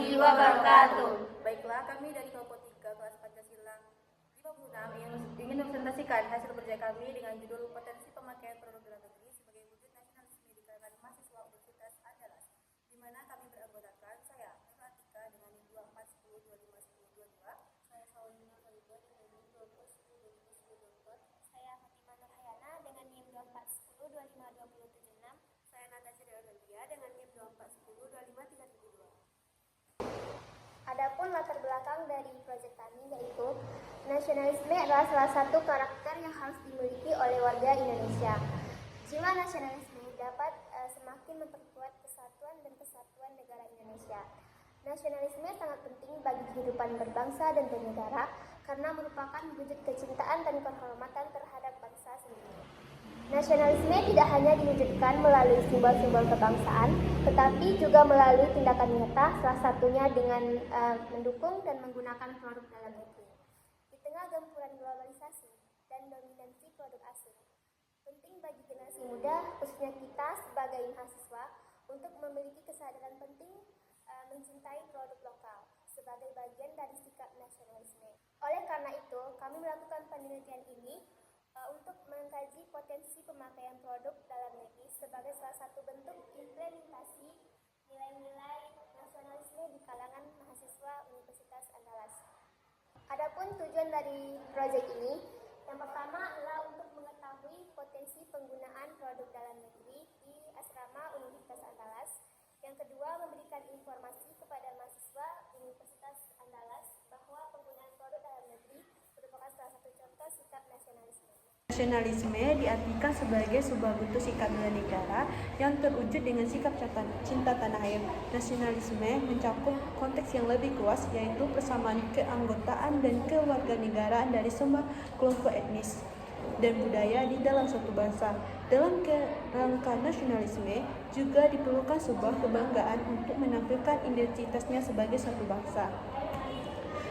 warahmatullahi wabarakatuh. Baiklah, kami dari kelompok 3 kelas Pancasila 56 ingin mempresentasikan hasil kerja kami dengan judul Potensi Pemakaian Produk Dalam Negeri sebagai wujud nasionalisme di kalangan mahasiswa Universitas Andalas, di mana kami beranggotakan saya, Nur Atika dengan NIM 2410251022, saya Saulina Kaliba dengan NIM 2410251024, saya Fatimah Nurhayana dengan NIM 2410252076, saya Natasha Deodalia dengan NIM 2410253002. Adapun latar belakang dari proyek kami yaitu nasionalisme adalah salah satu karakter yang harus dimiliki oleh warga Indonesia. Jiwa nasionalisme dapat semakin memperkuat kesatuan dan kesatuan negara Indonesia. Nasionalisme sangat penting bagi kehidupan berbangsa dan bernegara karena merupakan wujud kecintaan dan penghormatan terhadap bangsa sendiri. Nasionalisme tidak hanya diwujudkan melalui simbol-simbol kebangsaan, tetapi juga melalui tindakan nyata, salah satunya dengan mendukung dan menggunakan produk dalam negeri. Di tengah gempuran globalisasi dan dominansi produk asing, penting bagi generasi muda, khususnya kita sebagai mahasiswa, untuk memiliki kesadaran penting mencintai produk lokal sebagai bagian dari sikap nasionalisme. Oleh karena itu, kami melakukan penelitian ini untuk mengkaji potensi pemakaian produk dalam negeri sebagai salah satu bentuk implementasi nilai-nilai nasionalisme di kalangan mahasiswa Universitas Andalas. Adapun tujuan dari proyek ini, yang pertama adalah untuk mengetahui potensi penggunaan produk dalam negeri di asrama Universitas Andalas. Yang kedua, memberikan informasi kepada mahasiswa Universitas Andalas bahwa penggunaan produk dalam negeri merupakan salah satu contoh sikap nasionalisme. Nasionalisme diartikan sebagai sebuah bentuk sikap bela negara yang terwujud dengan sikap cinta tanah air. Nasionalisme mencakup konteks yang lebih luas, yaitu persamaan keanggotaan dan kewarganegaraan dari semua kelompok etnis dan budaya di dalam suatu bangsa. Dalam kerangka nasionalisme juga diperlukan sebuah kebanggaan untuk menampilkan identitasnya sebagai satu bangsa.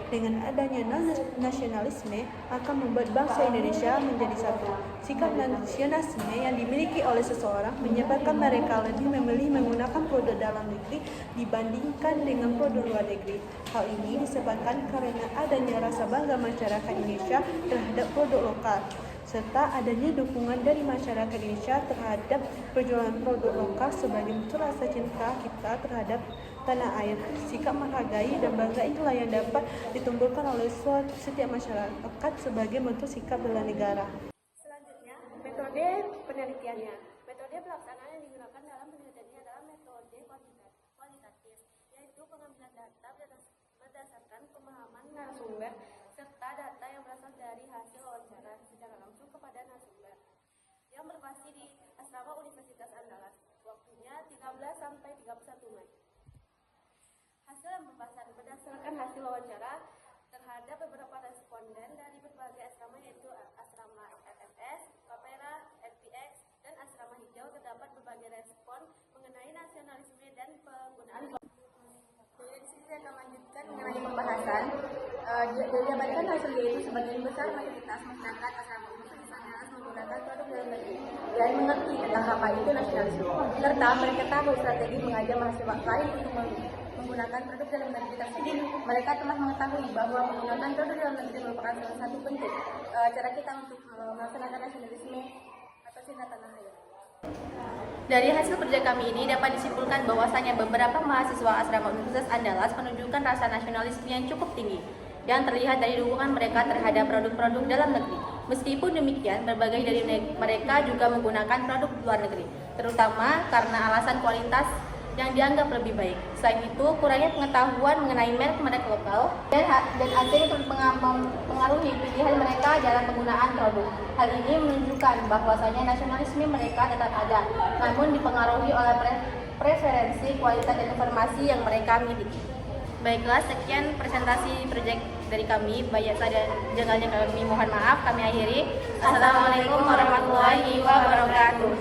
Dengan adanya nasionalisme akan membuat bangsa Indonesia menjadi satu. Sikap nasionalisme yang dimiliki oleh seseorang menyebabkan mereka lebih memilih menggunakan produk dalam negeri dibandingkan dengan produk luar negeri. Hal ini disebabkan karena adanya rasa bangga masyarakat Indonesia terhadap produk lokal, serta adanya dukungan dari masyarakat Indonesia terhadap perjualan produk lokal sebagai bentuk rasa cinta kita terhadap tanah air. Sikap menghargai dan bangga itulah yang dapat ditumbuhkan oleh setiap masyarakat sebagai bentuk sikap bela negara. Selanjutnya, metode penelitiannya. Metode pelaksanaan yang digunakan dalam penelitiannya adalah metode kualitatif, yaitu pengambilan data berdasarkan pemahaman narasumber serta data yang berasal dari hasil wawancara secara langsung kepada narasumber yang berlokasi di asrama Universitas Andalas. Waktunya 13 sampai 31 Mei. Hasil pembahasan berdasarkan hasil wawancara terhadap beberapa responden dari berbagai asrama, yaitu asrama FFS, Kapera, FPX, dan asrama hijau. Terdapat berbagai respon mengenai nasionalisme dan penggunaan. Jadi di sini saya akan lanjutkan mengenai pembahasan. Didapatkan hasil yaitu sebagian besar mayoritas masyarakat asrama Universitas Andalas menggunakan produk dalam negeri dan mengerti tentang apa itu nasionalisme, serta mereka tahu strategi mengajak mahasiswa lain untuk menggunakan produk dalam negeri tersebut. Mereka telah mengetahui bahwa menggunakan produk dalam negeri merupakan salah satu bentuk cara kita untuk melaksanakan nasionalisme atau cinta tanah air. Dari hasil kerja kami ini dapat disimpulkan bahwasanya beberapa mahasiswa asrama Universitas Andalas menunjukkan rasa nasionalisme yang cukup tinggi yang terlihat dari dukungan mereka terhadap produk-produk dalam negeri. Meskipun demikian, berbagai dari mereka juga menggunakan produk luar negeri, terutama karena alasan kualitas yang dianggap lebih baik. Selain itu, kurangnya pengetahuan mengenai merek-merek lokal dan asing mempengaruhi pilihan mereka dalam penggunaan produk. Hal ini menunjukkan bahwasanya nasionalisme mereka tetap ada, namun dipengaruhi oleh preferensi kualitas dan informasi yang mereka miliki. Baiklah, sekian presentasi proyek dari kami. Banyak saja janggalnya kami mohon maaf. Kami akhiri. Assalamualaikum warahmatullahi wabarakatuh.